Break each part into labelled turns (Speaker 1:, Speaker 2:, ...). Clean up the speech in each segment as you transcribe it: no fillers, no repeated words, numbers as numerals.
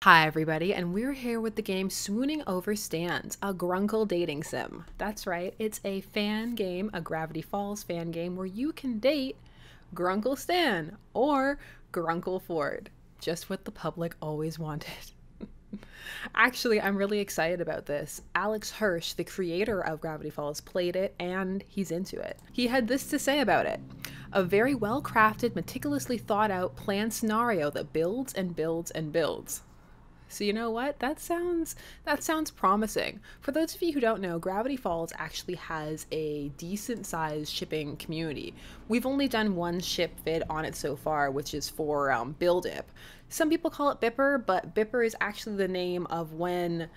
Speaker 1: Hi everybody, and we're here with the game Swooning Over Stands, a Grunkle dating sim. That's right, it's a fan game, a Gravity Falls fan game where you can date Grunkle Stan or Grunkle Ford. Just what the public always wanted. Actually, I'm really excited about this. Alex Hirsch, the creator of Gravity Falls, played it and he's into it. He had this to say about it. A very well-crafted, meticulously thought out, planned scenario that builds and builds and builds. So you know what? That sounds promising. For those of you who don't know, Gravity Falls actually has a decent sized shipping community. We've only done one ship vid on it so far, which is for Bill Dip. Some people call it Bipper, but Bipper is actually the name of when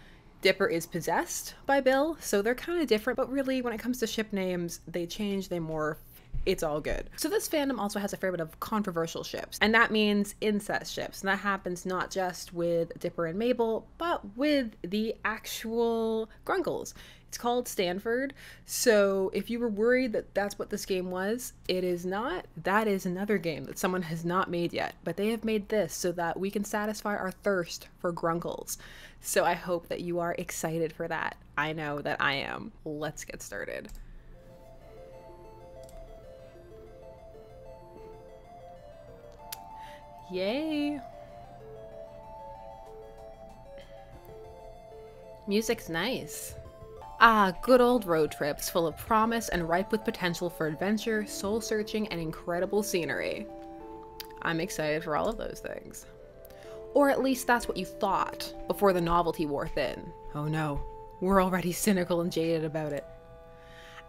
Speaker 1: Dipper is possessed by Bill. So they're kind of different, but really when it comes to ship names, they change, they morph. It's all good. So this fandom also has a fair bit of controversial ships, and that means incest ships. And that happens not just with Dipper and Mabel, but with the actual Grunkles. It's called Stanford. So if you were worried that that's what this game was, it is not. That is another game that someone has not made yet, but they have made this so that we can satisfy our thirst for Grunkles. So I hope that you are excited for that. I know that I am. Let's get started. Yay! Music's nice. Ah, good old road trips full of promise and ripe with potential for adventure, soul-searching, and incredible scenery. I'm excited for all of those things. Or at least that's what you thought before the novelty wore thin. Oh no, we're already cynical and jaded about it.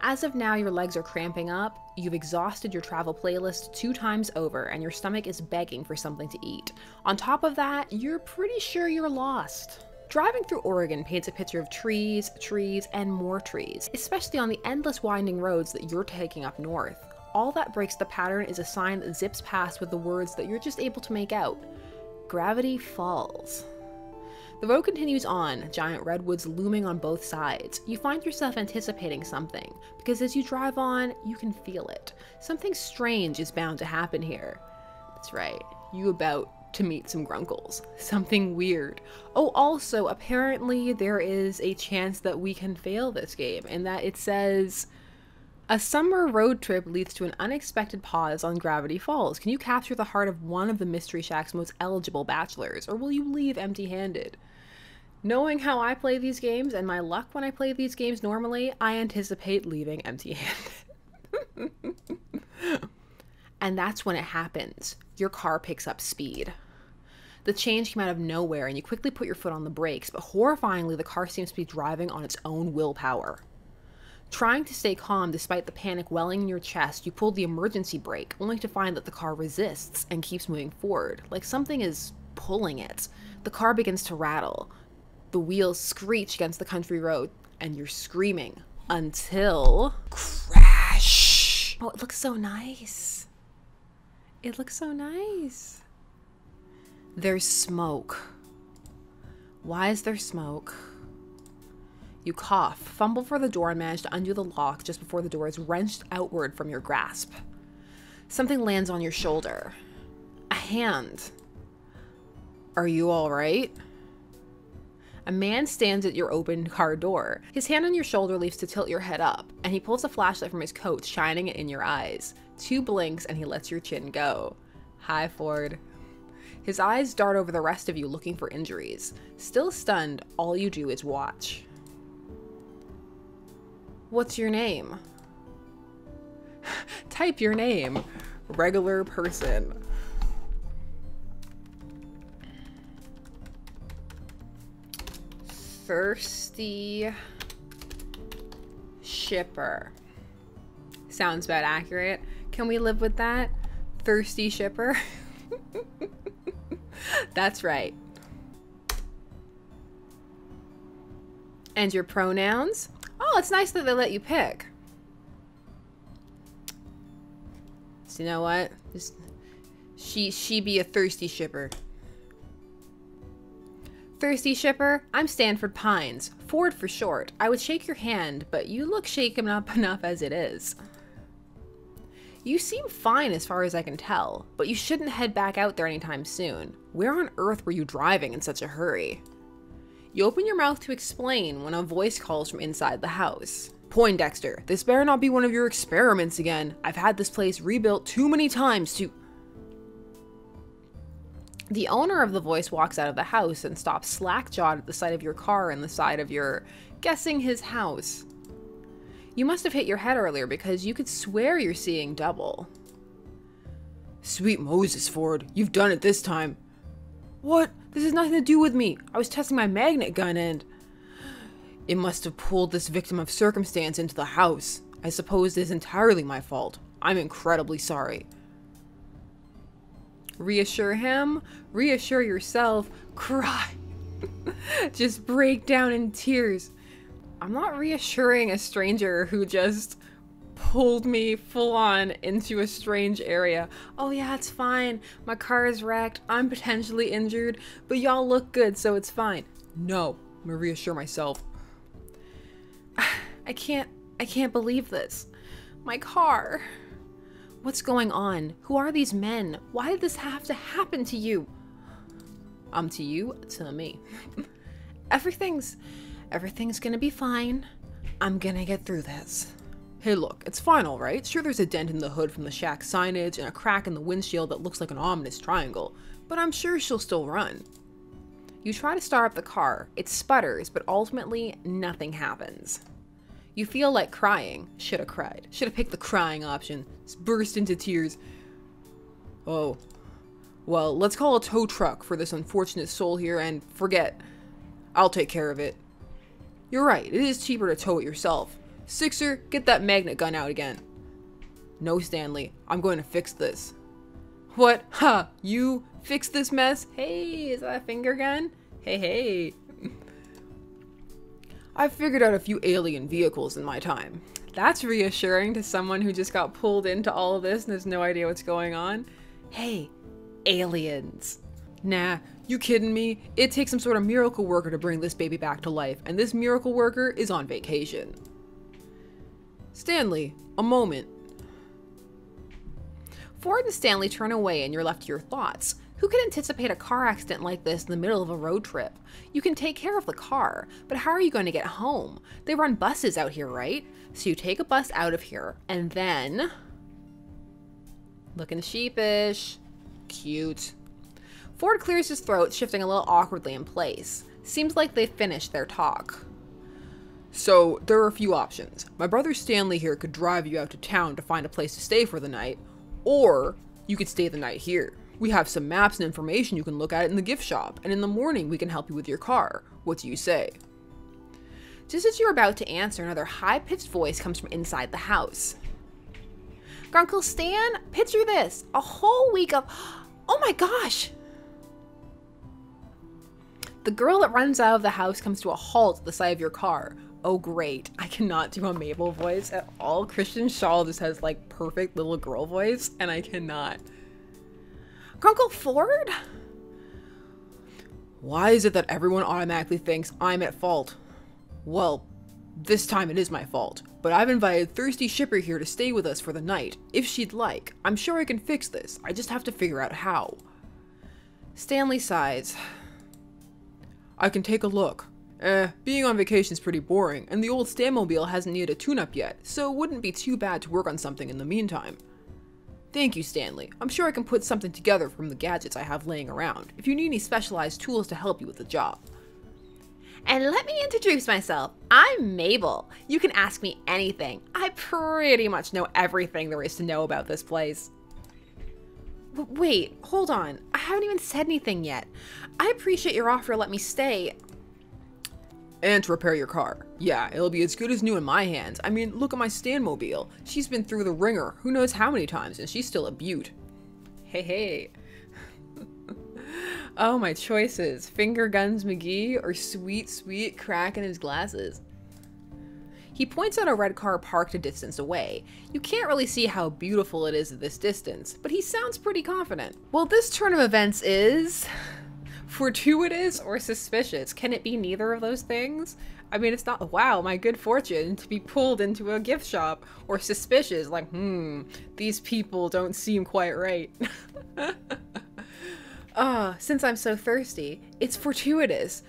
Speaker 1: As of now, your legs are cramping up, you've exhausted your travel playlist 2 times over, and your stomach is begging for something to eat. On top of that, you're pretty sure you're lost. Driving through Oregon paints a picture of trees, trees, and more trees, especially on the endless winding roads that you're taking up north. All that breaks the pattern is a sign that zips past with the words that you're just able to make out. Gravity Falls. The road continues on, giant redwoods looming on both sides. You find yourself anticipating something, because as you drive on, you can feel it. Something strange is bound to happen here. That's right, you about to meet some Grunkles. Something weird. Oh, also, apparently there is a chance that we can fail this game, in that it says, a summer road trip leads to an unexpected pause on Gravity Falls. Can you capture the heart of one of the Mystery Shack's most eligible bachelors, or will you leave empty-handed? Knowing how I play these games and my luck when I play these games normally, I anticipate leaving empty-handed. And that's when it happens. Your car picks up speed. The change came out of nowhere and you quickly put your foot on the brakes, but horrifyingly the car seems to be driving on its own willpower. Trying to stay calm despite the panic welling in your chest, you pull the emergency brake, only to find that the car resists and keeps moving forward, like something is pulling it. The car begins to rattle. The wheels screech against the country road, and you're screaming until crash. Oh, it looks so nice. It looks so nice. There's smoke. Why is there smoke? You cough, fumble for the door, and manage to undo the lock just before the door is wrenched outward from your grasp. Something lands on your shoulder. A hand. Are you all right? A man stands at your open car door. His hand on your shoulder leaves to tilt your head up, and he pulls a flashlight from his coat, shining it in your eyes. 2 blinks, and he lets your chin go. Hi, Ford. His eyes dart over the rest of you, looking for injuries. Still stunned, all you do is watch. What's your name? Type your name. Regular person. Thirsty shipper. Sounds about accurate. Can we live with that? Thirsty shipper? That's right. And your pronouns? Oh, it's nice that they let you pick. So you know what? Just she be a thirsty shipper. Thirsty shipper, I'm Stanford Pines. Ford for short. I would shake your hand, but you look shaken up enough as it is. You seem fine as far as I can tell, but you shouldn't head back out there anytime soon. Where on earth were you driving in such a hurry? You open your mouth to explain when a voice calls from inside the house. Poindexter, this better not be one of your experiments again. I've had this place rebuilt too many times to... The owner of the voice walks out of the house and stops slack-jawed at the sight of your car and the side of your, guessing his house. You must have hit your head earlier because you could swear you're seeing double. Sweet Moses, Ford, you've done it this time. What? This has nothing to do with me. I was testing my magnet gun and... It must have pulled this victim of circumstance into the house. I suppose it is entirely my fault. I'm incredibly sorry. Reassure him, reassure yourself, cry. Just break down in tears. I'm not reassuring a stranger who just pulled me full on into a strange area. Oh yeah, it's fine. My car is wrecked. I'm potentially injured, but y'all look good, so it's fine. No, I'm gonna reassure myself. I can't believe this. My car. What's going on? Who are these men? Why did this have to happen to you? To you? To me. Everything's gonna be fine. I'm gonna get through this. Hey look, it's fine alright. Sure there's a dent in the hood from the shack signage and a crack in the windshield that looks like an ominous triangle, but I'm sure she'll still run. You try to start up the car. It sputters, but ultimately nothing happens. You feel like crying. Should have cried. Should have picked the crying option. Just burst into tears. Oh. Well, let's call a tow truck for this unfortunate soul here and forget. I'll take care of it. You're right, it is cheaper to tow it yourself. Sixer, get that magnet gun out again. No, Stanley, I'm going to fix this. What? Ha! You fix this mess? Hey, is that a finger gun? Hey. I've figured out a few alien vehicles in my time. That's reassuring to someone who just got pulled into all of this and has no idea what's going on. Hey, aliens. Nah, you kidding me? It takes some sort of miracle worker to bring this baby back to life, and this miracle worker is on vacation. Stanley, a moment. Ford and Stanley turn away and you're left to your thoughts. Who could anticipate a car accident like this in the middle of a road trip? You can take care of the car, but how are you going to get home? They run buses out here, right? So you take a bus out of here, and then... Looking sheepish. Cute. Ford clears his throat, shifting a little awkwardly in place. Seems like they've finished their talk. So, there are a few options. My brother Stanley here could drive you out to town to find a place to stay for the night, or you could stay the night here. We have some maps and information you can look at in the gift shop, and in the morning we can help you with your car. What do you say? Just as you're about to answer, another high-pitched voice comes from inside the house. Grunkle Stan, picture this. A whole week of... Oh my gosh! The girl that runs out of the house comes to a halt at the side of your car. Oh great, I cannot do a Mabel voice at all. Christian Shaw just has like perfect little girl voice, and I cannot. Grunkle Ford? Why is it that everyone automatically thinks I'm at fault? Well, this time it is my fault, but I've invited Thirsty Shipper here to stay with us for the night, if she'd like. I'm sure I can fix this, I just have to figure out how. Stanley sighs. I can take a look. Being on vacation is pretty boring, and the old Stanmobile hasn't needed a tune-up yet, so it wouldn't be too bad to work on something in the meantime. Thank you, Stanley. I'm sure I can put something together from the gadgets I have laying around, if you need any specialized tools to help you with the job. And let me introduce myself. I'm Mabel. You can ask me anything. I pretty much know everything there is to know about this place. Wait, hold on. I haven't even said anything yet. I appreciate your offer to let me stay. And to repair your car. Yeah, it'll be as good as new in my hands. I mean, look at my Stanmobile. She's been through the ringer who knows how many times, and she's still a beaut. Hey. Oh, my choices. Finger Guns McGee or sweet crack in his glasses. He points out a red car parked a distance away. You can't really see how beautiful it is at this distance, but he sounds pretty confident. Well, this turn of events is... fortuitous or suspicious? Can it be neither of those things? I mean, it's not, wow, my good fortune to be pulled into a gift shop, or suspicious, like, these people don't seem quite right. Since I'm so thirsty, it's fortuitous.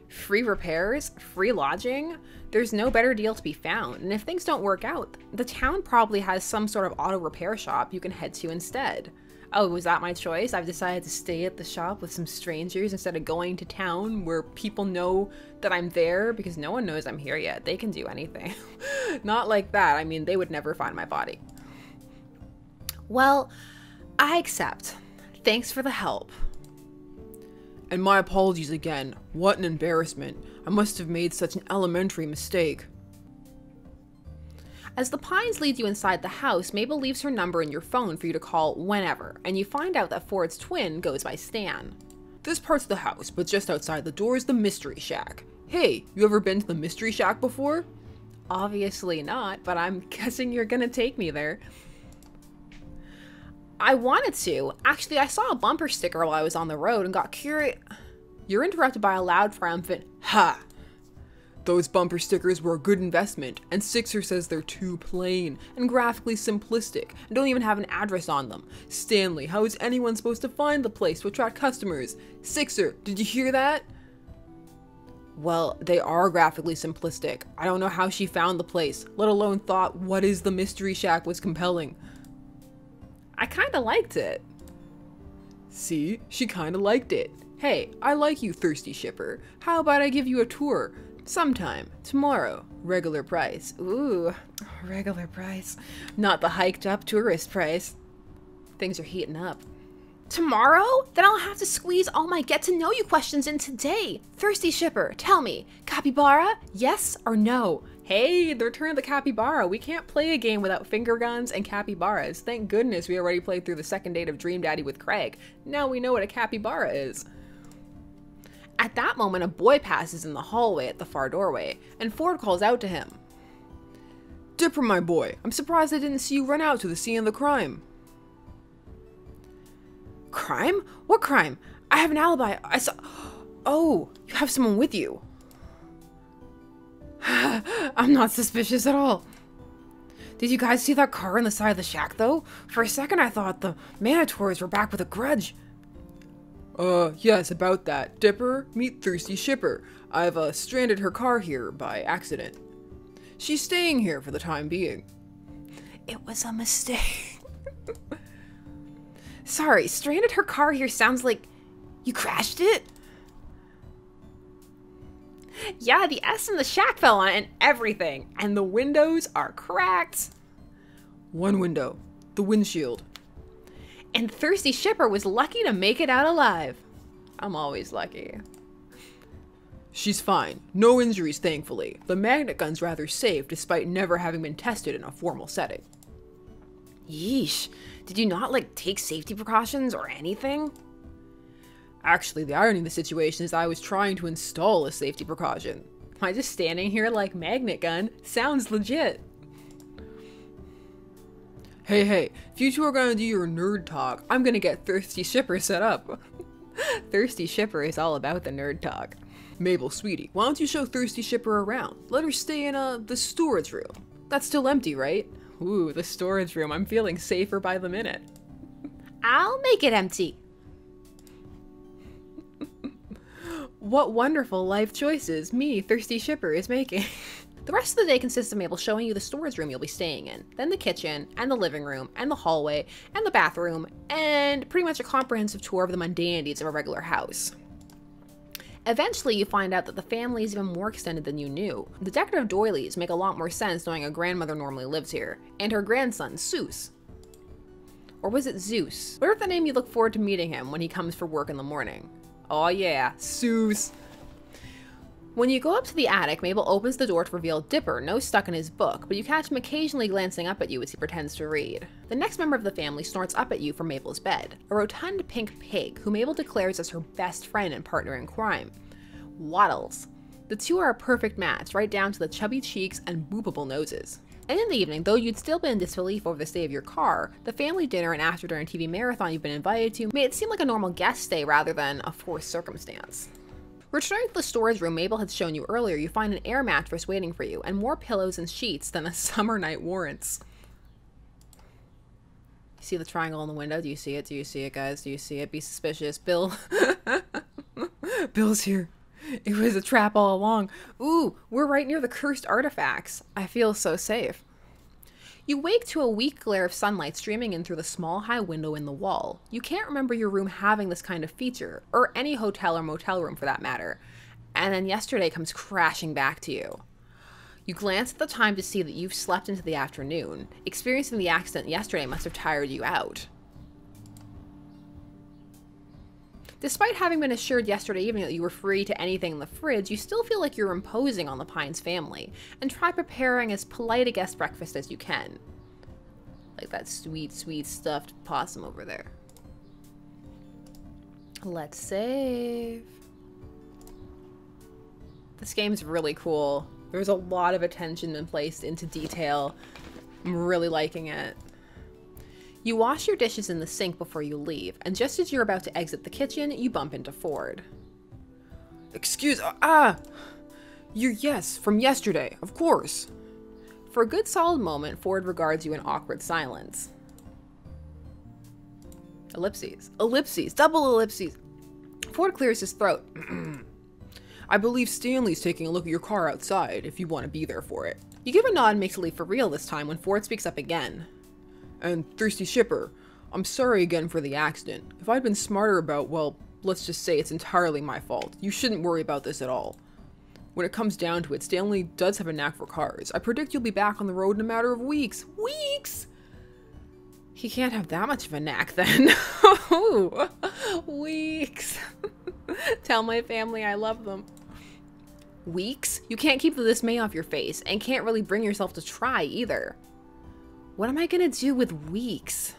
Speaker 1: Free repairs? Free lodging? There's no better deal to be found, and if things don't work out, the town probably has some sort of auto repair shop you can head to instead. Oh, was that my choice? I've decided to stay at the shop with some strangers instead of going to town where people know that I'm there, because no one knows I'm here yet. They can do anything. Not like that. I mean, they would never find my body. Well, I accept. Thanks for the help.
Speaker 2: And my apologies again. What an embarrassment. I must have made such an elementary mistake.
Speaker 1: As the Pines lead you inside the house, Mabel leaves her number in your phone for you to call whenever, and you find out that Ford's twin goes by Stan.
Speaker 2: This part's the house, but just outside the door is the Mystery Shack. Hey, you ever been to the Mystery Shack before?
Speaker 1: Obviously not, but I'm guessing you're gonna take me there. I wanted to. Actually, I saw a bumper sticker while I was on the road and got curious. You're interrupted by a loud, triumphant, "Ha!"
Speaker 2: Those bumper stickers were a good investment, and Sixer says they're too plain and graphically simplistic and don't even have an address on them. Stanley, how is anyone supposed to find the place to attract customers? Sixer, did you hear that? Well, they are graphically simplistic. I don't know how she found the place, let alone thought what is the Mystery Shack was compelling.
Speaker 1: I kinda liked it.
Speaker 2: See? She kinda liked it. Hey, I like you, thirsty shipper. How about I give you a tour? Sometime. Tomorrow. Regular price.
Speaker 1: Ooh, regular price. Not the hiked up tourist price. Things are heating up. Tomorrow? Then I'll have to squeeze all my get to know you questions in today. Thirsty shipper, tell me, capybara, yes or no? Hey, the return of the capybara. We can't play a game without finger guns and capybaras. Thank goodness we already played through the second date of Dream Daddy with Craig. Now we know what a capybara is. At that moment, a boy passes in the hallway at the far doorway, and Ford calls out to him.
Speaker 2: Dipper, my boy, I'm surprised I didn't see you run out to the scene of the crime.
Speaker 1: Crime? What crime? I have an alibi. I saw... Oh, you have someone with you. I'm not suspicious at all. Did you guys see that car on the side of the shack, though? For a second, I thought the Manitors were back with a grudge.
Speaker 2: Yes, about that. Dipper, meet Thirsty Shipper. I've, stranded her car here by accident. She's staying here for the time being.
Speaker 1: It was a mistake. Sorry, stranded her car here sounds like you crashed it? Yeah, the S in the shack fell on it and everything, and the windows are cracked.
Speaker 2: One window, the windshield.
Speaker 1: And Thirsty Shipper was lucky to make it out alive. I'm always lucky.
Speaker 2: She's fine. No injuries, thankfully. The magnet gun's rather safe, despite never having been tested in a formal setting.
Speaker 1: Yeesh. Did you not, take safety precautions or anything?
Speaker 2: Actually, the irony of the situation is I was trying to install a safety precaution.
Speaker 1: Am I just standing here like magnet gun? Sounds legit.
Speaker 2: Hey, if you two are gonna do your nerd talk, I'm gonna get Thirsty Shipper set up.
Speaker 1: Thirsty Shipper is all about the nerd talk.
Speaker 2: Mabel, sweetie, why don't you show Thirsty Shipper around? Let her stay in, the storage room. That's still empty, right?
Speaker 1: Ooh, the storage room. I'm feeling safer by the minute. I'll make it empty. What wonderful life choices me, Thirsty Shipper, is making. The rest of the day consists of Mabel showing you the storage room you'll be staying in, then the kitchen, and the living room, and the hallway, and the bathroom, and pretty much a comprehensive tour of the mundanities of a regular house. Eventually, you find out that the family is even more extended than you knew. The decorative doilies make a lot more sense knowing a grandmother normally lives here, and her grandson, Seuss. Or was it Zeus? Whatever the name, you look forward to meeting him when he comes for work in the morning. Oh yeah, Seuss. When you go up to the attic, Mabel opens the door to reveal Dipper, no stuck in his book, but you catch him occasionally glancing up at you as he pretends to read. The next member of the family snorts up at you from Mabel's bed, a rotund pink pig who Mabel declares as her best friend and partner in crime, Waddles. The two are a perfect match, right down to the chubby cheeks and boopable noses. And in the evening, though you'd still been in disbelief over the state of your car, the family dinner and after-dinner TV marathon you've been invited to made it seem like a normal guest stay rather than a forced circumstance. Returning to the storage room Mabel had shown you earlier, you find an air mattress waiting for you, and more pillows and sheets than a summer night warrants. See the triangle in the window? Do you see it? Do you see it, guys? Do you see it? Be suspicious. Bill. Bill's here. It was a trap all along. Ooh, we're right near the cursed artifacts. I feel so safe. You wake to a weak glare of sunlight streaming in through the small high window in the wall. You can't remember your room having this kind of feature, or any hotel or motel room for that matter. And then yesterday comes crashing back to you. You glance at the time to see that you've slept into the afternoon. Experiencing the accident yesterday must have tired you out. Despite having been assured yesterday evening that you were free to anything in the fridge, you still feel like you're imposing on the Pines family, and try preparing as polite a guest breakfast as you can. Like that sweet, sweet stuffed possum over there. Let's save. This game's really cool. There's a lot of attention been placed into detail. I'm really liking it. You wash your dishes in the sink before you leave, and just as you're about to exit the kitchen, you bump into Ford.
Speaker 2: Yes, from yesterday, of course.
Speaker 1: For a good solid moment, Ford regards you in awkward silence. Ellipses. Ellipses. Double ellipses. Ford clears his throat.
Speaker 2: I believe Stanley's taking a look at your car outside, if you want to be there for it.
Speaker 1: You give a nod and make to leave for real this time when Ford speaks up again.
Speaker 2: And Thirsty Shipper, I'm sorry again for the accident. If I'd been smarter about, well, let's just say it's entirely my fault. You shouldn't worry about this at all. When it comes down to it, Stanley does have a knack for cars. I predict you'll be back on the road in a matter of weeks. Weeks!
Speaker 1: He can't have that much of a knack then. Weeks. Tell my family I love them. Weeks? You can't keep the dismay off your face, and can't really bring yourself to try either. What am I gonna do with weeks?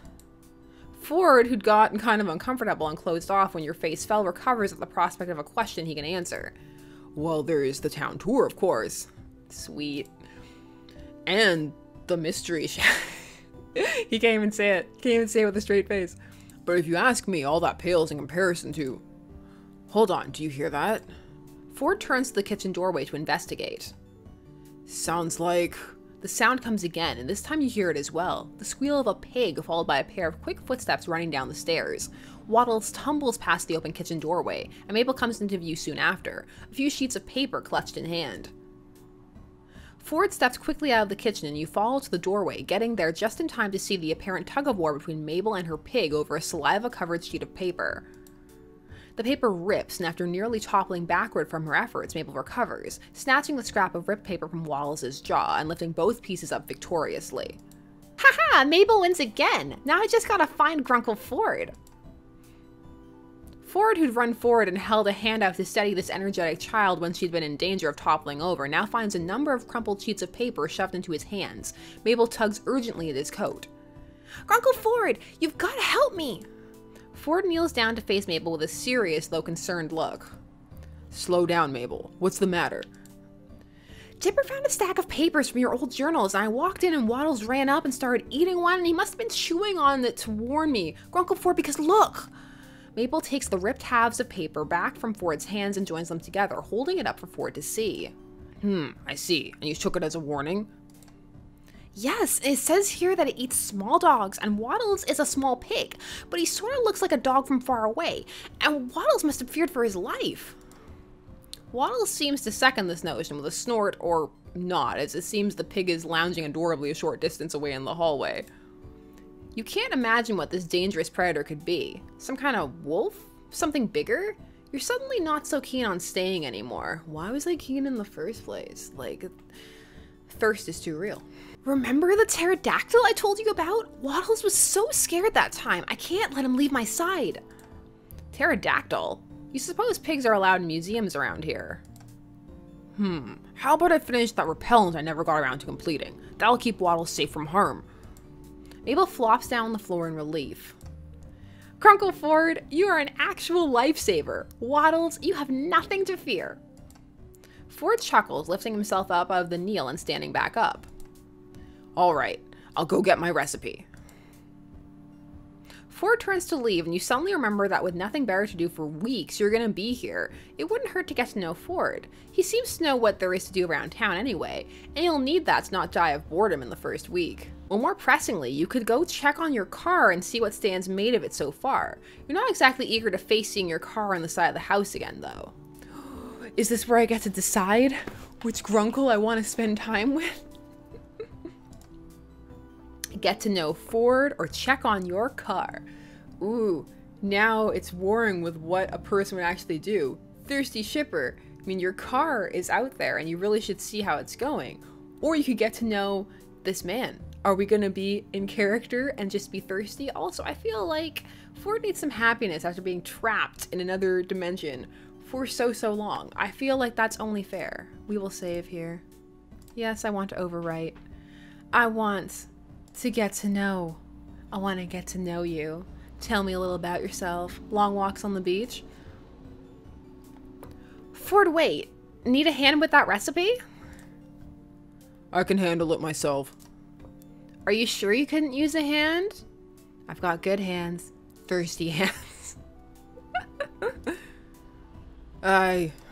Speaker 1: Ford, who'd gotten kind of uncomfortable and closed off when your face fell, recovers at the prospect of a question he can answer.
Speaker 2: Well, there's the town tour, of course.
Speaker 1: Sweet.
Speaker 2: And the mystery shack.
Speaker 1: He can't even say it. Can't even say it with a straight face.
Speaker 2: But if you ask me, all that pales in comparison to... Hold on, do you hear that?
Speaker 1: Ford turns to the kitchen doorway to investigate.
Speaker 2: Sounds like...
Speaker 1: The sound comes again, and this time you hear it as well. The squeal of a pig, followed by a pair of quick footsteps running down the stairs. Waddles tumbles past the open kitchen doorway, and Mabel comes into view soon after, a few sheets of paper clutched in hand. Ford steps quickly out of the kitchen, and you follow to the doorway, getting there just in time to see the apparent tug-of-war between Mabel and her pig over a saliva-covered sheet of paper. The paper rips, and after nearly toppling backward from her efforts, Mabel recovers, snatching the scrap of ripped paper from Wallace's jaw and lifting both pieces up victoriously. Haha! Mabel wins again! Now I just gotta find Grunkle Ford! Ford, who'd run forward and held a hand out to steady this energetic child when she'd been in danger of toppling over, now finds a number of crumpled sheets of paper shoved into his hands. Mabel tugs urgently at his coat. Grunkle Ford! You've gotta help me! Ford kneels down to face Mabel with a serious, though concerned look.
Speaker 2: Slow down, Mabel. What's the matter?
Speaker 1: Dipper found a stack of papers from your old journals, and I walked in and Waddles ran up and started eating one, and he must have been chewing on it to warn me. Grunkle Ford, because look! Mabel takes the ripped halves of paper back from Ford's hands and joins them together, holding it up for Ford to see.
Speaker 2: I see. And you took it as a warning?
Speaker 1: Yes, it says here that it eats small dogs, and Waddles is a small pig, but he sort of looks like a dog from far away, and Waddles must have feared for his life. Waddles seems to second this notion with a snort, or not, as it seems the pig is lounging adorably a short distance away in the hallway. You can't imagine what this dangerous predator could be. Some kind of wolf? Something bigger? You're suddenly not so keen on staying anymore. Why was I keen in the first place? Like, thirst is too real. Remember the pterodactyl I told you about? Waddles was so scared that time. I can't let him leave my side. Pterodactyl? You suppose pigs are allowed in museums around here?
Speaker 2: How about I finish that repellent I never got around to completing? That'll keep Waddles safe from harm.
Speaker 1: Mabel flops down on the floor in relief. Grunkle Ford, you are an actual lifesaver. Waddles, you have nothing to fear. Ford chuckles, lifting himself up out of the kneel and standing back up.
Speaker 2: All right, I'll go get my recipe.
Speaker 1: Ford turns to leave, and you suddenly remember that with nothing better to do for weeks, you're gonna be here. It wouldn't hurt to get to know Ford. He seems to know what there is to do around town anyway, and you'll need that to not die of boredom in the first week. Well, more pressingly, you could go check on your car and see what Stan's made of it so far. You're not exactly eager to face seeing your car on the side of the house again, though. Is this where I get to decide which Grunkle I want to spend time with? Get to know Ford or check on your car. Ooh, now it's warring with what a person would actually do. Thirsty shipper. I mean, your car is out there and you really should see how it's going. Or you could get to know this man. Are we going to be in character and just be thirsty? Also, I feel like Ford needs some happiness after being trapped in another dimension for so long. I feel like that's only fair. We will save here. Yes, I want to overwrite. I want to get to know. I want to get to know you. Tell me a little about yourself. Long walks on the beach. Ford, wait. Need a hand with that recipe?
Speaker 2: I can handle it myself.
Speaker 1: Are you sure you couldn't use a hand? I've got good hands. Thirsty hands.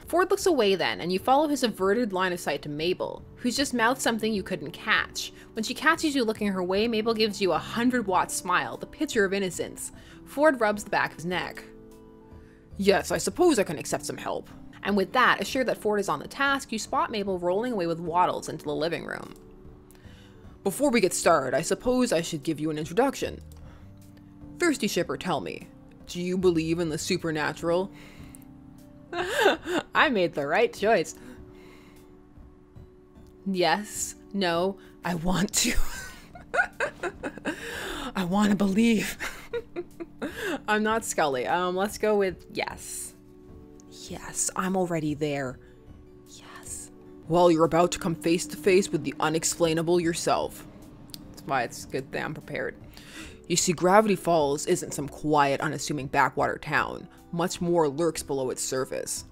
Speaker 1: Ford looks away then, and you follow his averted line of sight to Mabel, who's just mouthed something you couldn't catch. When she catches you looking her way, Mabel gives you a 100-watt smile, the picture of innocence. Ford rubs the back of his neck.
Speaker 2: Yes, I suppose I can accept some help.
Speaker 1: And with that, assured that Ford is on the task, you spot Mabel rolling away with Waddles into the living room.
Speaker 2: Before we get started, I suppose I should give you an introduction. Thirsty shipper, tell me, do you believe in the supernatural?
Speaker 1: I made the right choice. Yes, no, I want to.
Speaker 2: I want to believe.
Speaker 1: I'm not Scully. Let's go with yes.
Speaker 2: Yes, I'm already there. Yes. Well, you're about to come face to face with the unexplainable yourself.
Speaker 1: That's why it's a good thing I'm prepared.
Speaker 2: You see, Gravity Falls isn't some quiet, unassuming backwater town. Much more lurks below its surface.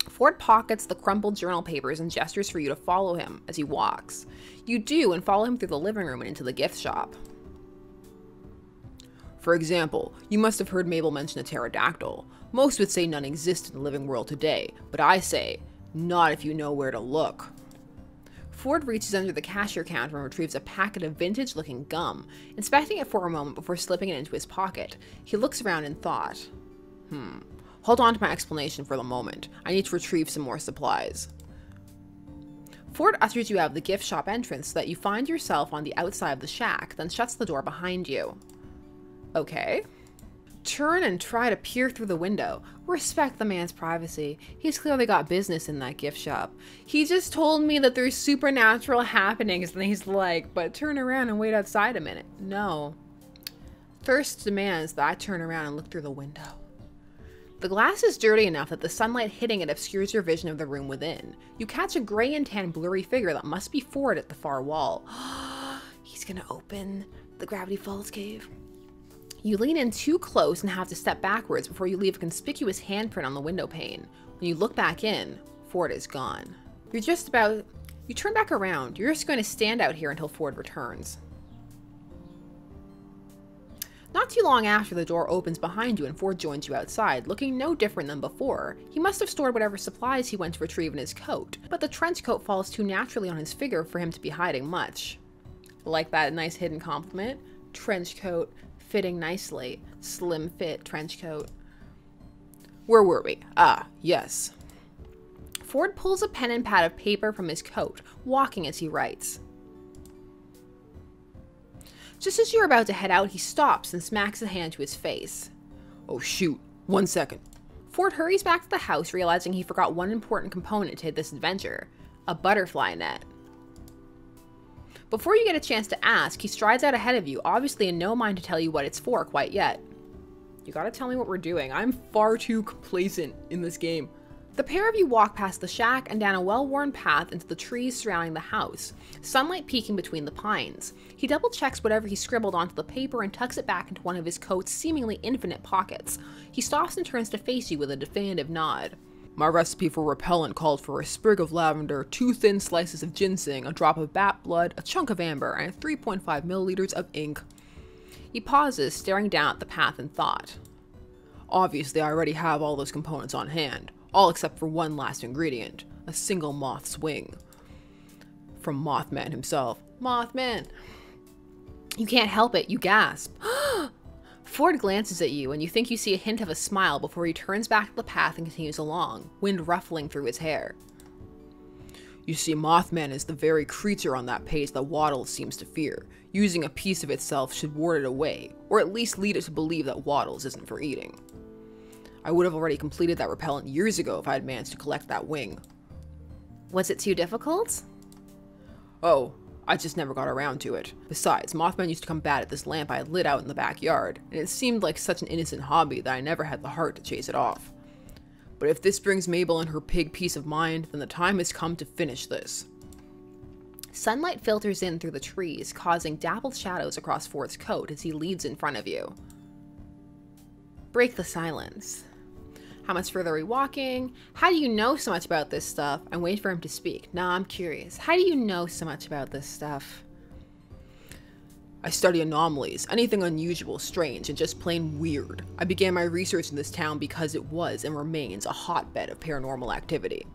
Speaker 1: Ford pockets the crumpled journal papers and gestures for you to follow him as he walks. You do, and follow him through the living room and into the gift shop.
Speaker 2: For example, you must have heard Mabel mention a pterodactyl. Most would say none exist in the living world today, but I say, not if you know where to look.
Speaker 1: Ford reaches under the cashier counter and retrieves a packet of vintage-looking gum, inspecting it for a moment before slipping it into his pocket. He looks around in thought.
Speaker 2: Hold on to my explanation for the moment. I need to retrieve some more supplies.
Speaker 1: Ford ushers you out of the gift shop entrance so that you find yourself on the outside of the shack, then shuts the door behind you. Okay. Turn and try to peer through the window. Respect the man's privacy. He's clearly got business in that gift shop. He just told me that there's supernatural happenings, and he's like, but turn around and wait outside a minute. No. Thirst demands that I turn around and look through the window. The glass is dirty enough that the sunlight hitting it obscures your vision of the room within. You catch a gray and tan blurry figure that must be Ford at the far wall. He's gonna open the Gravity Falls cave. You lean in too close and have to step backwards before you leave a conspicuous handprint on the window pane. When you look back in, Ford is gone. You turn back around. You're just going to stand out here until Ford returns. Not too long after, the door opens behind you and Ford joins you outside, looking no different than before. He must have stored whatever supplies he went to retrieve in his coat, but the trench coat falls too naturally on his figure for him to be hiding much. Like that nice hidden compliment? Trench coat, fitting nicely. Slim fit trench coat.
Speaker 2: Where were we? Ah, yes.
Speaker 1: Ford pulls a pen and pad of paper from his coat, walking as he writes. Just as you're about to head out, he stops and smacks a hand to his face.
Speaker 2: Oh shoot, 1 second.
Speaker 1: Ford hurries back to the house, realizing he forgot one important component to this adventure, a butterfly net. Before you get a chance to ask, he strides out ahead of you, obviously in no mind to tell you what it's for quite yet.
Speaker 2: You gotta tell me what we're doing. I'm far too complacent in this game.
Speaker 1: The pair of you walk past the shack and down a well-worn path into the trees surrounding the house, sunlight peeking between the pines. He double-checks whatever he scribbled onto the paper and tucks it back into one of his coat's seemingly infinite pockets. He stops and turns to face you with a definitive nod.
Speaker 2: My recipe for repellent called for a sprig of lavender, 2 thin slices of ginseng, a drop of bat blood, a chunk of amber, and 3.5 milliliters of ink.
Speaker 1: He pauses, staring down at the path in thought.
Speaker 2: Obviously, I already have all those components on hand, all except for one last ingredient, a single moth's wing. From Mothman himself.
Speaker 1: Mothman! You can't help it, you gasp. Ford glances at you, and you think you see a hint of a smile before he turns back to the path and continues along, wind ruffling through his hair.
Speaker 2: You see, Mothman is the very creature on that page that Waddles seems to fear. Using a piece of itself should ward it away, or at least lead it to believe that Waddles isn't for eating. I would have already completed that repellent years ago if I had managed to collect that wing.
Speaker 1: Was it too difficult?
Speaker 2: Oh, I just never got around to it. Besides, Mothman used to come bat at this lamp I had lit out in the backyard, and it seemed like such an innocent hobby that I never had the heart to chase it off. But if this brings Mabel and her pig peace of mind, then the time has come to finish this.
Speaker 1: Sunlight filters in through the trees, causing dappled shadows across Ford's coat as he leads in front of you. Break the silence. How much further are we walking? How do you know so much about this stuff? And wait for him to speak. Nah, I'm curious. How do you know so much about this stuff?
Speaker 2: I study anomalies, anything unusual, strange, and just plain weird. I began my research in this town because it was and remains a hotbed of paranormal activity.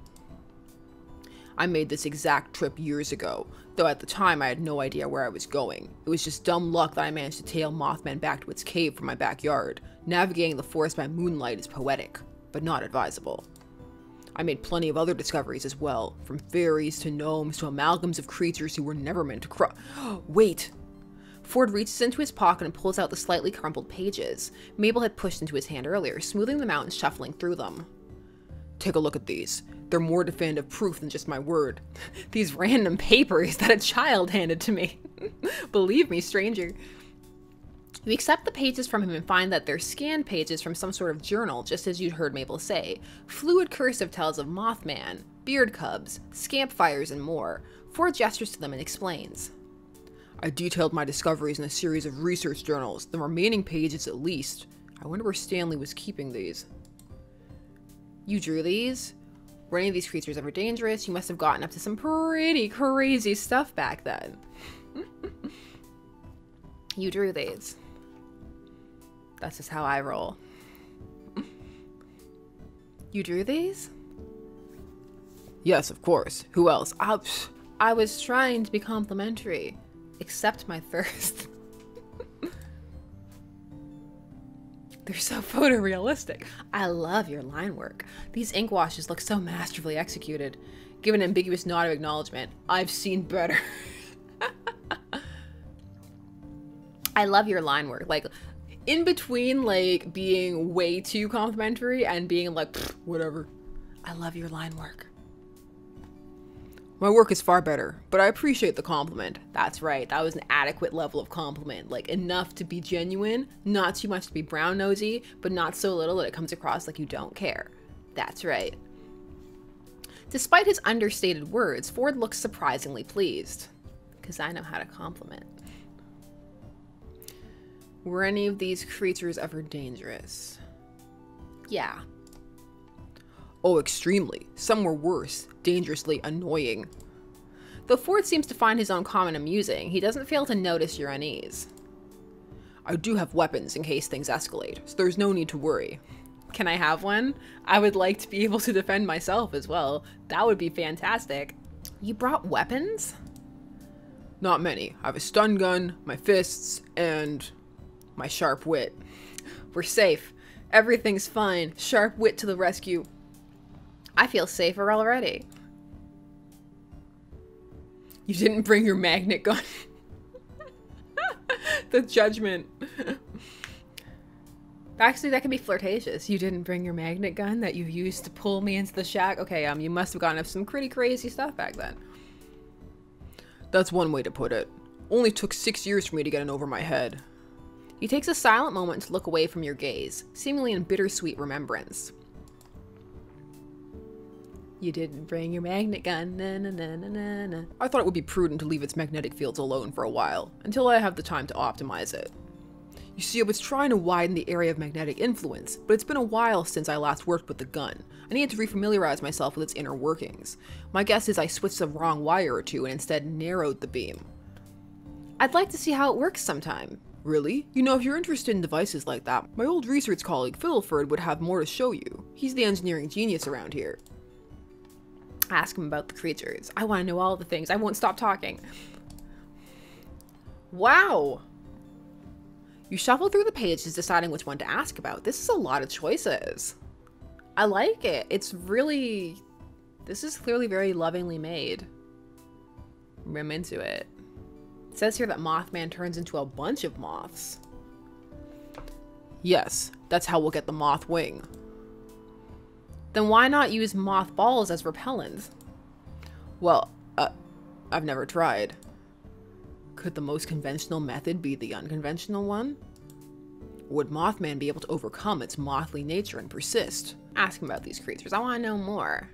Speaker 2: I made this exact trip years ago, though at the time I had no idea where I was going. It was just dumb luck that I managed to tail Mothman back to its cave from my backyard. Navigating the forest by moonlight is poetic, but not advisable. I made plenty of other discoveries as well, from fairies to gnomes to amalgams of creatures who were never meant to cross. Wait! Ford reaches into his pocket and pulls out the slightly crumpled pages Mabel had pushed into his hand earlier, smoothing them out and shuffling through them. Take a look at these. They're more definitive proof than just my word.
Speaker 1: These random papers that a child handed to me. Believe me, stranger. You accept the pages from him and find that they're scanned pages from some sort of journal, just as you'd heard Mabel say. Fluid cursive tells of Mothman, beard cubs, scamp fires, and more. Ford gestures to them and explains.
Speaker 2: I detailed my discoveries in a series of research journals, the remaining pages at least. I wonder where Stanley was keeping these.
Speaker 1: You drew these? Were any of these creatures ever dangerous? You must have gotten up to some pretty crazy stuff back then. You drew these. That's just how I roll. You drew these?
Speaker 2: Yes, of course. Who else?
Speaker 1: I was trying to be complimentary. Accept my thirst. They're so photorealistic. I love your line work. These ink washes look so masterfully executed. Give an ambiguous nod of acknowledgement. I've seen better. I love your line work. Like, in between, like, being way too complimentary and being like, whatever. I love your line work.
Speaker 2: My work is far better, but I appreciate the compliment.
Speaker 1: That's right. That was an adequate level of compliment. Like, enough to be genuine, not too much to be brown-nosy, but not so little that it comes across like you don't care. That's right. Despite his understated words, Ford looks surprisingly pleased. Because I know how to compliment. Were any of these creatures ever dangerous? Yeah.
Speaker 2: Oh, extremely. Some were worse, dangerously annoying.
Speaker 1: Though Ford seems to find his own comment amusing, he doesn't fail to notice your unease.
Speaker 2: I do have weapons in case things escalate, so there's no need to worry.
Speaker 1: Can I have one? I would like to be able to defend myself as well. That would be fantastic. You brought weapons?
Speaker 2: Not many. I have a stun gun, my fists, and my sharp wit.
Speaker 1: We're safe. Everything's fine. Sharp wit to the rescue. I feel safer already. You didn't bring your magnet gun. The judgment. Actually, that can be flirtatious. You didn't bring your magnet gun that you used to pull me into the shack? Okay, you must have gotten up some pretty crazy stuff back then.
Speaker 2: That's one way to put it. Only took 6 years for me to get in over my head.
Speaker 1: He takes a silent moment to look away from your gaze, seemingly in bittersweet remembrance. You didn't bring your magnet gun, na na na na na na.
Speaker 2: I thought it would be prudent to leave its magnetic fields alone for a while, until I have the time to optimize it. You see, I was trying to widen the area of magnetic influence, but it's been a while since I last worked with the gun. I needed to refamiliarize myself with its inner workings. My guess is I switched the wrong wire or two and instead narrowed the beam.
Speaker 1: I'd like to see how it works sometime.
Speaker 2: Really? You know, if you're interested in devices like that, my old research colleague Fiddleford would have more to show you. He's the engineering genius around here.
Speaker 1: Ask him about the creatures. I want to know all the things. I won't stop talking. Wow! You shuffle through the pages deciding which one to ask about. This is a lot of choices. I like it. It's really... This is clearly very lovingly made. I'm into it. It says here that Mothman turns into a bunch of moths.
Speaker 2: Yes, that's how we'll get the moth wing.
Speaker 1: Then why not use moth balls as repellent?
Speaker 2: Well, I've never tried. Could the most conventional method be the unconventional one? Would Mothman be able to overcome its mothly nature and persist?
Speaker 1: Ask him about these creatures. I want to know more.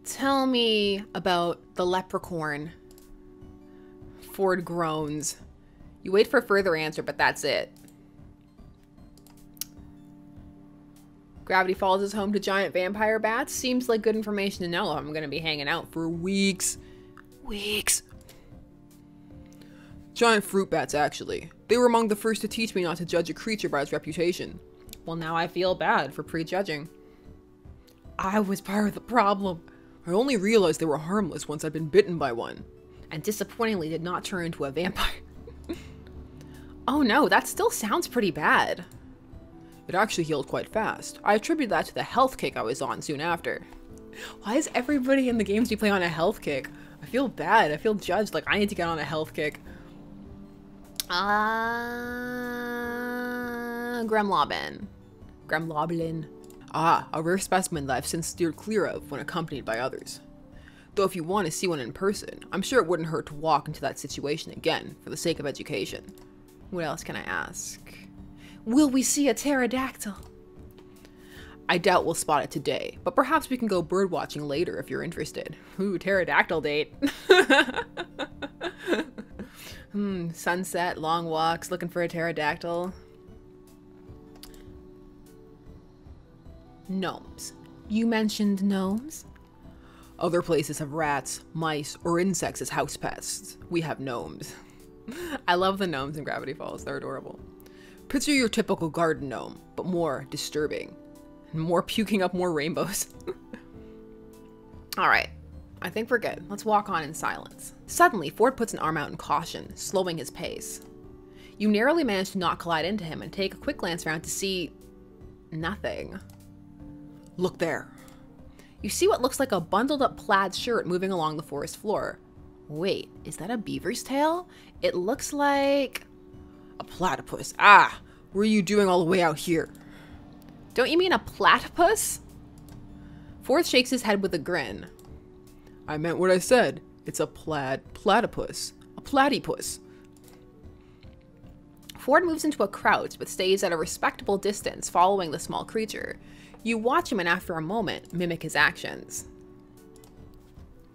Speaker 1: Tell me about the leprechaun.
Speaker 2: Ford groans.
Speaker 1: You wait for a further answer, but that's it. Gravity Falls is home to giant vampire bats. Seems like good information to know if I'm going to be hanging out for weeks.
Speaker 2: Weeks. Giant fruit bats, actually. They were among the first to teach me not to judge a creature by its reputation.
Speaker 1: Well, now I feel bad for prejudging. I was part of the problem.
Speaker 2: I only realized they were harmless once I'd been bitten by one.
Speaker 1: And disappointingly did not turn into a vampire. Oh no, that still sounds pretty bad.
Speaker 2: It actually healed quite fast. I attribute that to the health kick I was on soon after.
Speaker 1: Why is everybody in the games we play on a health kick? I feel bad. I feel judged. Like, I need to get on a health kick. Gremlobin. Gremloblin.
Speaker 2: Ah, a rare specimen that I've since steered clear of when accompanied by others. Though if you want to see one in person, I'm sure it wouldn't hurt to walk into that situation again, for the sake of education.
Speaker 1: What else can I ask? Will we see a pterodactyl?
Speaker 2: I doubt we'll spot it today, but perhaps we can go birdwatching later if you're interested.
Speaker 1: Ooh, pterodactyl date. Sunset, long walks, looking for a pterodactyl. Gnomes. You mentioned gnomes?
Speaker 2: Other places have rats, mice, or insects as house pests. We have gnomes.
Speaker 1: I love the gnomes in Gravity Falls. They're adorable.
Speaker 2: Picture your typical garden gnome, but more disturbing.
Speaker 1: More puking up more rainbows. Alright, I think we're good. Let's walk on in silence. Suddenly, Ford puts an arm out in caution, slowing his pace. You narrowly manage to not collide into him and take a quick glance around to see... nothing.
Speaker 2: Look there.
Speaker 1: You see what looks like a bundled up plaid shirt moving along the forest floor. Wait, is that a beaver's tail? It looks like...
Speaker 2: a platypus. Ah! What are you doing all the way out here?
Speaker 1: Don't you mean a platypus? Ford shakes his head with a grin.
Speaker 2: I meant what I said. It's a platypus. A platypus.
Speaker 1: Ford moves into a crouch but stays at a respectable distance, following the small creature. You watch him and after a moment, mimic his actions.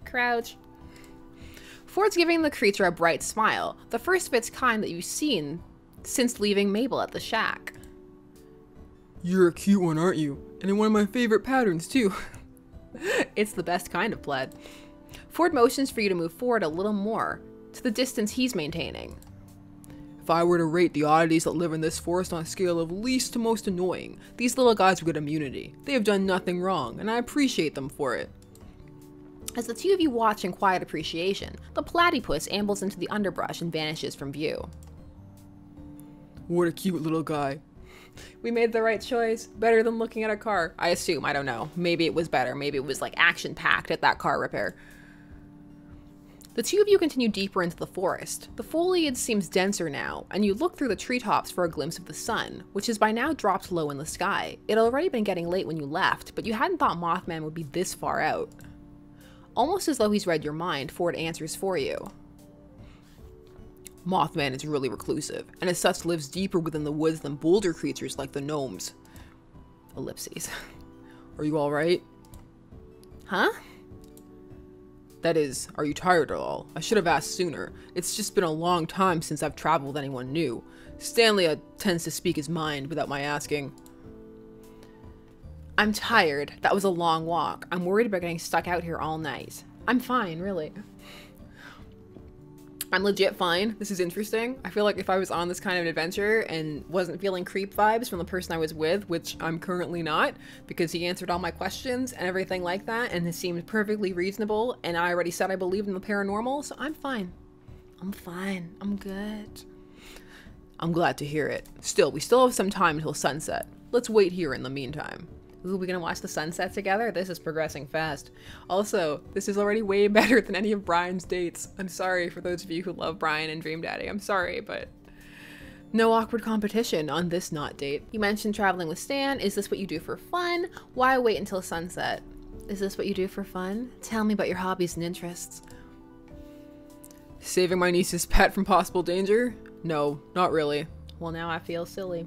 Speaker 1: Crouch. Ford's giving the creature a bright smile, the first of its kind that you've seen since leaving Mabel at the shack.
Speaker 2: You're a cute one, aren't you? And in one of my favorite patterns, too.
Speaker 1: It's the best kind of plaid. Ford motions for you to move forward a little more, to the distance he's maintaining.
Speaker 2: If I were to rate the oddities that live in this forest on a scale of least to most annoying, these little guys would get immunity. They have done nothing wrong, and I appreciate them for it.
Speaker 1: As the two of you watch in quiet appreciation, the platypus ambles into the underbrush and vanishes from view.
Speaker 2: What a cute little guy.
Speaker 1: We made the right choice. Better than looking at a car. I assume. I don't know. Maybe it was better. Maybe it was like action-packed at that car repair. The two of you continue deeper into the forest. The foliage seems denser now, and you look through the treetops for a glimpse of the sun, which has by now dropped low in the sky. It had already been getting late when you left, but you hadn't thought Mothman would be this far out. Almost as though he's read your mind, Ford answers for you.
Speaker 2: Mothman is really reclusive, and as such lives deeper within the woods than bolder creatures like the gnomes.
Speaker 1: Ellipses.
Speaker 2: Are you alright?
Speaker 1: Huh?
Speaker 2: That is, are you tired at all? I should have asked sooner. It's just been a long time since I've traveled with anyone new. Stanley tends to speak his mind without my asking.
Speaker 1: I'm tired. That was a long walk. I'm worried about getting stuck out here all night. I'm fine, really. I'm legit fine. This is interesting. I feel like if I was on this kind of an adventure and wasn't feeling creep vibes from the person I was with, which I'm currently not, because he answered all my questions and everything like that, and it seemed perfectly reasonable, and I already said I believed in the paranormal, so I'm fine. I'm fine. I'm good.
Speaker 2: I'm glad to hear it. Still, we still have some time until sunset. Let's wait here in the meantime.
Speaker 1: Ooh, we gonna watch the sunset together? This is progressing fast. Also, this is already way better than any of Brian's dates. I'm sorry for those of you who love Brian and Dream Daddy. I'm sorry, but
Speaker 2: no awkward competition on this not date.
Speaker 1: You mentioned traveling with Stan. Is this what you do for fun? Why wait until sunset? Is this what you do for fun? Tell me about your hobbies and interests.
Speaker 2: Saving my niece's pet from possible danger? No, not really.
Speaker 1: Well, now I feel silly.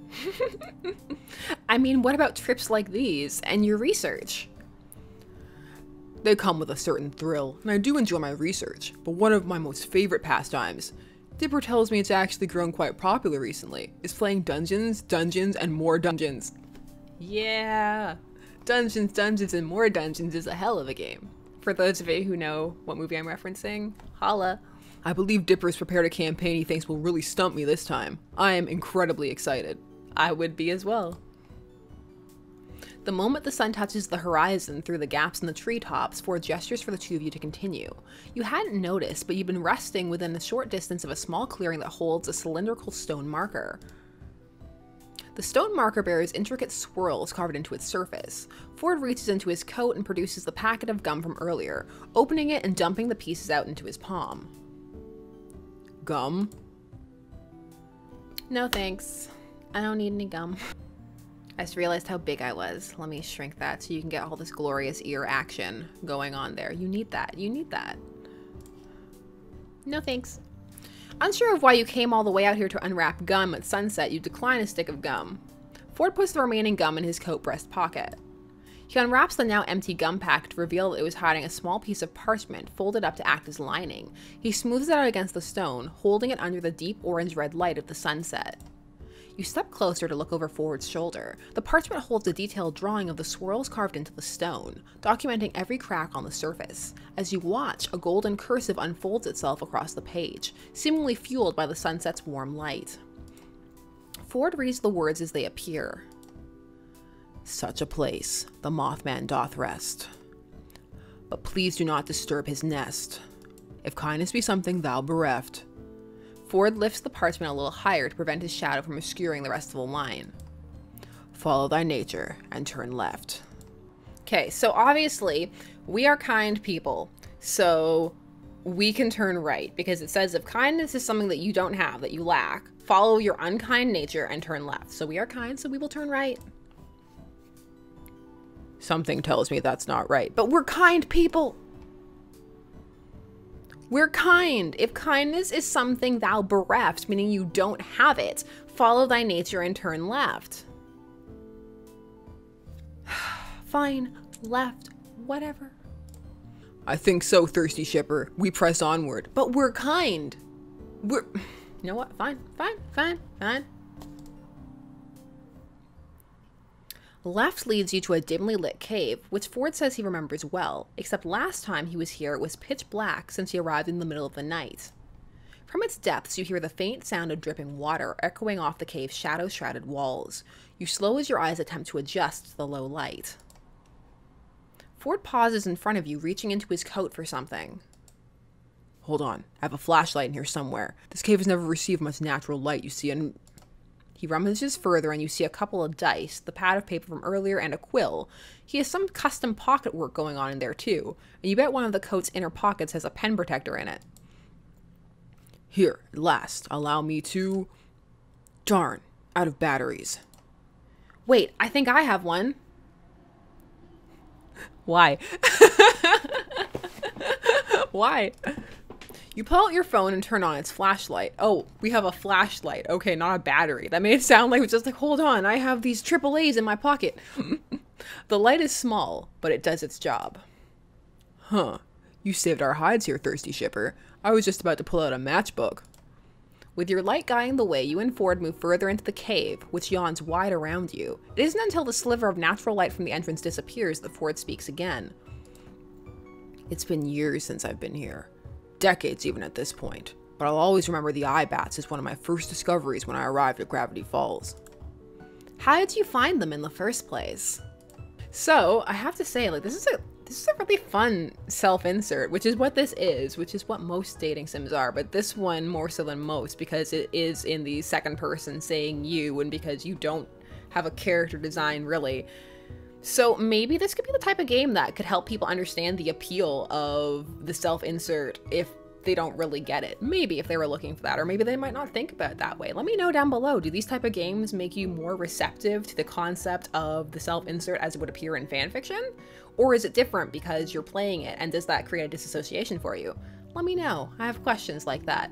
Speaker 1: I mean, what about trips like these and your research?
Speaker 2: They come with a certain thrill, and I do enjoy my research, but one of my most favorite pastimes, Dipper tells me it's actually grown quite popular recently, is playing Dungeons, Dungeons, and more Dungeons.
Speaker 1: Yeah! Dungeons, Dungeons, and more Dungeons is a hell of a game. For those of you who know what movie I'm referencing, holla.
Speaker 2: I believe Dipper's prepared a campaign he thinks will really stump me this time. I am incredibly excited.
Speaker 1: I would be as well. The moment the sun touches the horizon through the gaps in the treetops, Ford gestures for the two of you to continue. You hadn't noticed, but you've been resting within a short distance of a small clearing that holds a cylindrical stone marker. The stone marker bears intricate swirls carved into its surface. Ford reaches into his coat and produces the packet of gum from earlier, opening it and dumping the pieces out into his palm.
Speaker 2: Gum?
Speaker 1: No thanks. I don't need any gum. I just realized how big I was. Let me shrink that so you can get all this glorious ear action going on there. You need that. You need that. No thanks. Unsure of why you came all the way out here to unwrap gum at sunset, you decline a stick of gum. Ford puts the remaining gum in his coat breast pocket. He unwraps the now empty gum pack to reveal that it was hiding a small piece of parchment folded up to act as lining. He smooths it out against the stone, holding it under the deep orange-red light of the sunset. You step closer to look over Ford's shoulder. The parchment holds a detailed drawing of the swirls carved into the stone, documenting every crack on the surface. As you watch, a golden cursive unfolds itself across the page, seemingly fueled by the sunset's warm light. Ford reads the words as they appear. Such a place, the Mothman doth rest. But please do not disturb his nest. If kindness be something thou bereft. Ford lifts the parchment a little higher to prevent his shadow from obscuring the rest of the line. Follow thy nature and turn left. Okay, so obviously we are kind people, so we can turn right because it says if kindness is something that you don't have, that you lack, follow your unkind nature and turn left. So we are kind, so we will turn right.
Speaker 2: Something tells me that's not right.
Speaker 1: But we're kind people. We're kind. If kindness is something thou bereft, meaning you don't have it, follow thy nature and turn left. Fine. Left. Whatever.
Speaker 2: I think so, thirsty shipper. We press onward.
Speaker 1: But we're kind. You know what? Fine. Fine. Fine. Fine. Left leads you to a dimly lit cave, which Ford says he remembers well, except last time he was here it was pitch black since he arrived in the middle of the night. From its depths you hear the faint sound of dripping water echoing off the cave's shadow-shrouded walls. You slow as your eyes attempt to adjust to the low light. Ford pauses in front of you, reaching into his coat for something.
Speaker 2: Hold on, I have a flashlight in here somewhere. This cave has never received much natural light, you see, and...
Speaker 1: He rummages further and you see a couple of dice, the pad of paper from earlier, and a quill. He has some custom pocket work going on in there too, and you bet one of the coat's inner pockets has a pen protector in it.
Speaker 2: Here, at last, allow me to... Darn, out of batteries.
Speaker 1: Wait, I think I have one. Why? Why? You pull out your phone and turn on its flashlight. Oh, we have a flashlight. Okay, not a battery. That made it sound like it was just like, hold on, I have these AAAs in my pocket. The light is small, but it does its job.
Speaker 2: Huh. You saved our hides here, thirsty shipper. I was just about to pull out a matchbook.
Speaker 1: With your light guiding the way, you and Ford move further into the cave, which yawns wide around you. It isn't until the sliver of natural light from the entrance disappears that Ford speaks again.
Speaker 2: It's been years since I've been here. Decades even at this point, but but I'll always remember the eye bats as one of my first discoveries when I arrived at Gravity Falls.
Speaker 1: How did you find them in the first place? So, I have to say, like, this is a really fun self-insert, which is what this is, which is what most dating sims are, but this one more so than most because it is in the second person saying you and because you don't have a character design really. So maybe this could be the type of game that could help people understand the appeal of the self-insert if they don't really get it. Maybe if they were looking for that, or maybe they might not think about it that way. Let me know down below. Do these type of games make you more receptive to the concept of the self-insert as it would appear in fanfiction? Or is it different because you're playing it, and does that create a disassociation for you? Let me know. I have questions like that.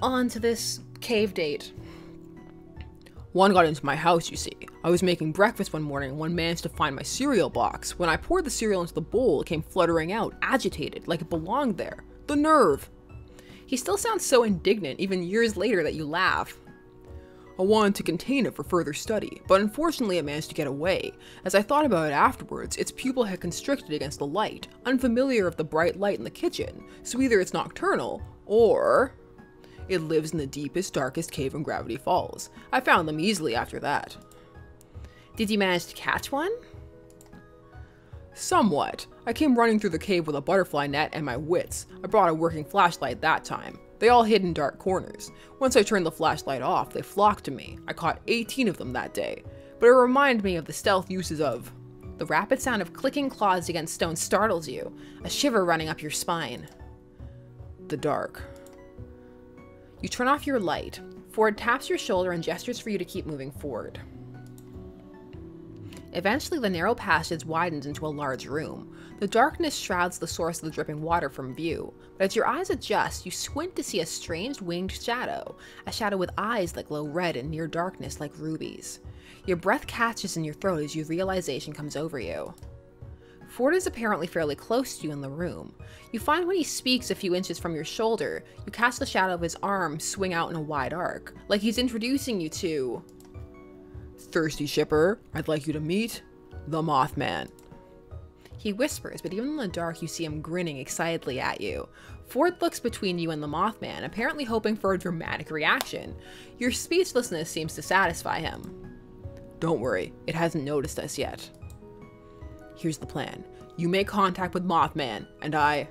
Speaker 1: On to this cave date.
Speaker 2: One got into my house, you see. I was making breakfast one morning and one managed to find my cereal box. When I poured the cereal into the bowl, it came fluttering out, agitated, like it belonged there. The nerve!
Speaker 1: He still sounds so indignant even years later that you laugh.
Speaker 2: I wanted to contain it for further study, but unfortunately it managed to get away. As I thought about it afterwards, its pupil had constricted against the light, unfamiliar of the bright light in the kitchen, so either it's nocturnal, or it lives in the deepest, darkest cave in Gravity Falls. I found them easily after that.
Speaker 1: Did you manage to catch one?
Speaker 2: Somewhat. I came running through the cave with a butterfly net and my wits. I brought a working flashlight that time. They all hid in dark corners. Once I turned the flashlight off, they flocked to me. I caught 18 of them that day. But it reminded me of the stealth uses of...
Speaker 1: The rapid sound of clicking claws against stone startles you, a shiver running up your spine.
Speaker 2: The dark.
Speaker 1: You turn off your light. Ford taps your shoulder and gestures for you to keep moving forward. Eventually, the narrow passage widens into a large room. The darkness shrouds the source of the dripping water from view, but as your eyes adjust, you squint to see a strange winged shadow, a shadow with eyes that glow red in near darkness like rubies. Your breath catches in your throat as your realization comes over you. Ford is apparently fairly close to you in the room. You find when he speaks a few inches from your shoulder, you catch the shadow of his arm swing out in a wide arc, like he's introducing you to...
Speaker 2: Thirsty shipper, I'd like you to meet the Mothman.
Speaker 1: He whispers, but even in the dark you see him grinning excitedly at you. Ford looks between you and the Mothman, apparently hoping for a dramatic reaction. Your speechlessness seems to satisfy him.
Speaker 2: Don't worry, it hasn't noticed us yet. Here's the plan. You make contact with Mothman, and I...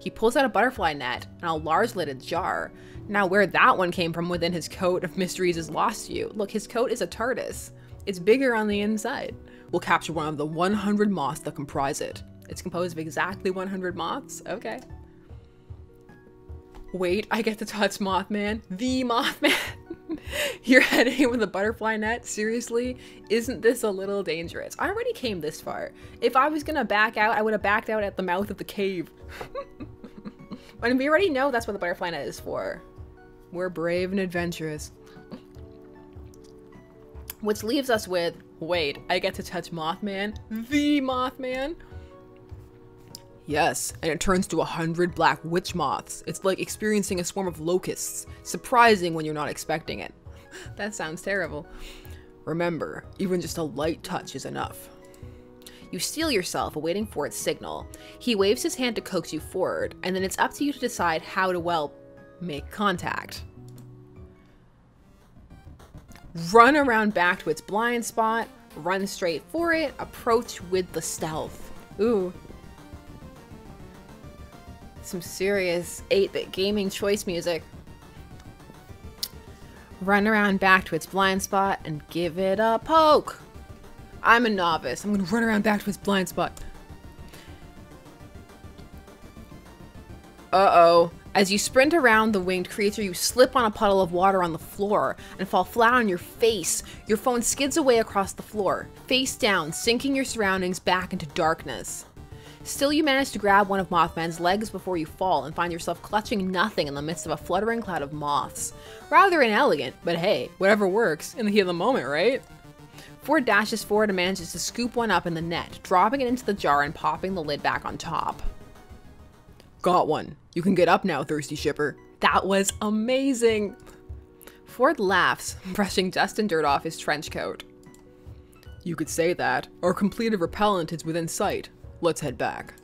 Speaker 1: He pulls out a butterfly net and a large lidded jar. Now where that one came from within his coat of mysteries is lost to you. Look, his coat is a TARDIS. It's bigger on the inside.
Speaker 2: We'll capture one of the 100 moths that comprise it.
Speaker 1: It's composed of exactly 100 moths? Okay. Wait, I get to touch Mothman? The Mothman? You're heading in with a butterfly net? Seriously? Isn't this a little dangerous? I already came this far. If I was gonna back out, I would have backed out at the mouth of the cave. And we already know that's what the butterfly net is for.
Speaker 2: We're brave and adventurous.
Speaker 1: Which leaves us with, wait, I get to touch Mothman? The Mothman?
Speaker 2: Yes, and it turns to 100 black witch moths. It's like experiencing a swarm of locusts. Surprising when you're not expecting it.
Speaker 1: That sounds terrible.
Speaker 2: Remember, even just a light touch is enough.
Speaker 1: You steel yourself, awaiting for its signal. He waves his hand to coax you forward, and then it's up to you to decide how to, well, make contact. Run around back to its blind spot, run straight for it, approach with the stealth. Ooh. Some serious 8-bit gaming choice music. Run around back to its blind spot and give it a poke. I'm a novice. I'm gonna run around back to its blind spot. Uh-oh. As you sprint around the winged creature, you slip on a puddle of water on the floor and fall flat on your face. Your phone skids away across the floor, face down, sinking your surroundings back into darkness. Still, you manage to grab one of Mothman's legs before you fall and find yourself clutching nothing in the midst of a fluttering cloud of moths. Rather inelegant, but hey, whatever works in the heat of the moment, right? Ford dashes forward and manages to scoop one up in the net, dropping it into the jar and popping the lid back on top.
Speaker 2: Got one. You can get up now, thirsty shipper.
Speaker 1: That was amazing! Ford laughs, brushing dust and dirt off his trench coat.
Speaker 2: You could say that. Our completed repellent is within sight. Let's head back.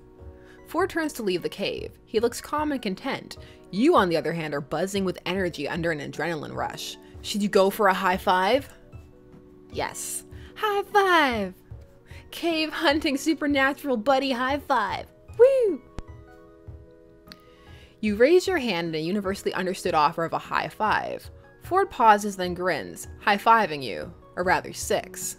Speaker 1: Ford turns to leave the cave. He looks calm and content. You, on the other hand, are buzzing with energy under an adrenaline rush. Should you go for a high five? Yes. High five! Cave hunting supernatural buddy high five! Woo! You raise your hand in a universally understood offer of a high five. Ford pauses, then grins, high-fiving you, or rather 6.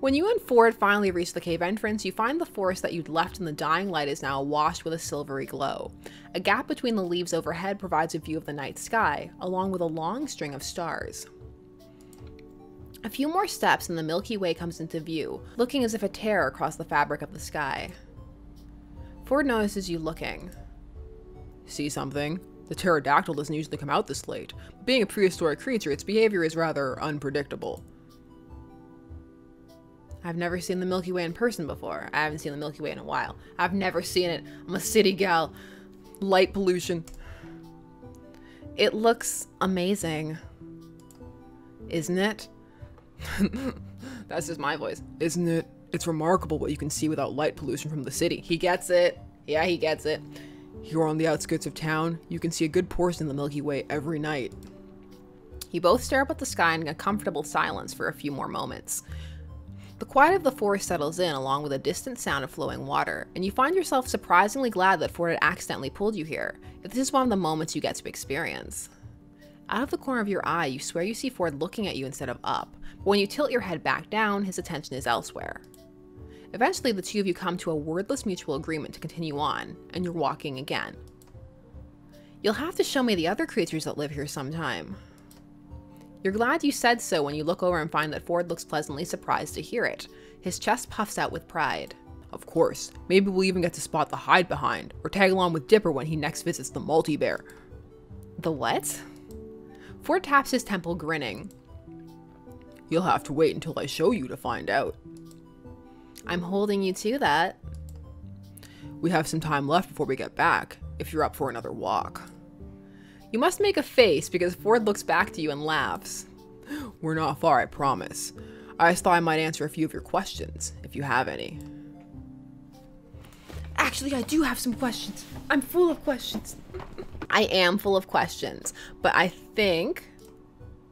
Speaker 1: When you and Ford finally reach the cave entrance, you find the forest that you'd left in the dying light is now awash with a silvery glow. A gap between the leaves overhead provides a view of the night sky, along with a long string of stars. A few more steps and the Milky Way comes into view, looking as if a tear across the fabric of the sky. Ford notices you looking.
Speaker 2: See something? The pterodactyl doesn't usually come out this late. Being a prehistoric creature, its behavior is rather unpredictable.
Speaker 1: I've never seen the Milky Way in person before. I haven't seen the Milky Way in a while. I've never seen it. I'm a city gal.
Speaker 2: Light pollution.
Speaker 1: It looks amazing. Isn't it?
Speaker 2: That's just my voice. Isn't it? It's remarkable what you can see without light pollution from the city.
Speaker 1: He gets it. Yeah, he gets it.
Speaker 2: Here on the outskirts of town, you can see a good portion of the Milky Way every night.
Speaker 1: You both stare up at the sky in a comfortable silence for a few more moments. The quiet of the forest settles in, along with a distant sound of flowing water, and you find yourself surprisingly glad that Ford had accidentally pulled you here, if this is one of the moments you get to experience. Out of the corner of your eye, you swear you see Ford looking at you instead of up, but when you tilt your head back down, his attention is elsewhere. Eventually, the two of you come to a wordless mutual agreement to continue on, and you're walking again. You'll have to show me the other creatures that live here sometime. You're glad you said so when you look over and find that Ford looks pleasantly surprised to hear it. His chest puffs out with pride.
Speaker 2: Of course. Maybe we'll even get to spot the hide behind, or tag along with Dipper when he next visits the multi-bear.
Speaker 1: The what? Ford taps his temple, grinning.
Speaker 2: You'll have to wait until I show you to find out.
Speaker 1: I'm holding you to that.
Speaker 2: We have some time left before we get back, if you're up for another walk.
Speaker 1: You must make a face because Ford looks back to you and laughs.
Speaker 2: We're not far, I promise. I just thought I might answer a few of your questions, if you have any.
Speaker 1: Actually, I do have some questions. I'm full of questions. I am full of questions, but I think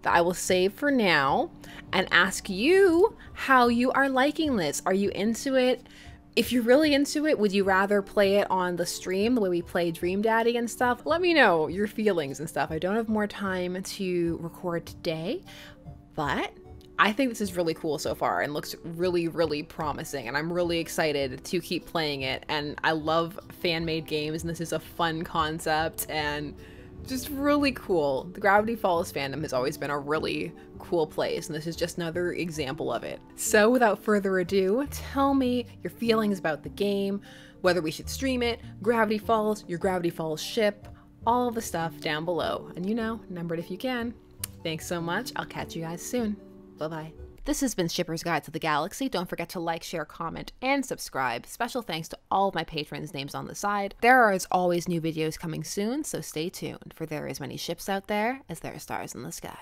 Speaker 1: that I will save for now and ask you how you are liking this. Are you into it? If you're really into it, would you rather play it on the stream the way we play Dream Daddy and stuff? Let me know your feelings and stuff. I don't have more time to record today, but I think this is really cool so far and looks really, really promising, and I'm really excited to keep playing it. And I love fan-made games, and this is a fun concept and just really cool. The Gravity Falls fandom has always been a really cool place, and this is just another example of it. So without further ado, tell me your feelings about the game, whether we should stream it, Gravity Falls, your Gravity Falls ship, all the stuff down below. And you know, number it if you can. Thanks so much. I'll catch you guys soon. Bye-bye. This has been Shipper's Guide to the Galaxy. Don't forget to like, share, comment, and subscribe. Special thanks to all of my patrons' names on the side. There are, as always, new videos coming soon, so stay tuned, for there are as many ships out there as there are stars in the sky.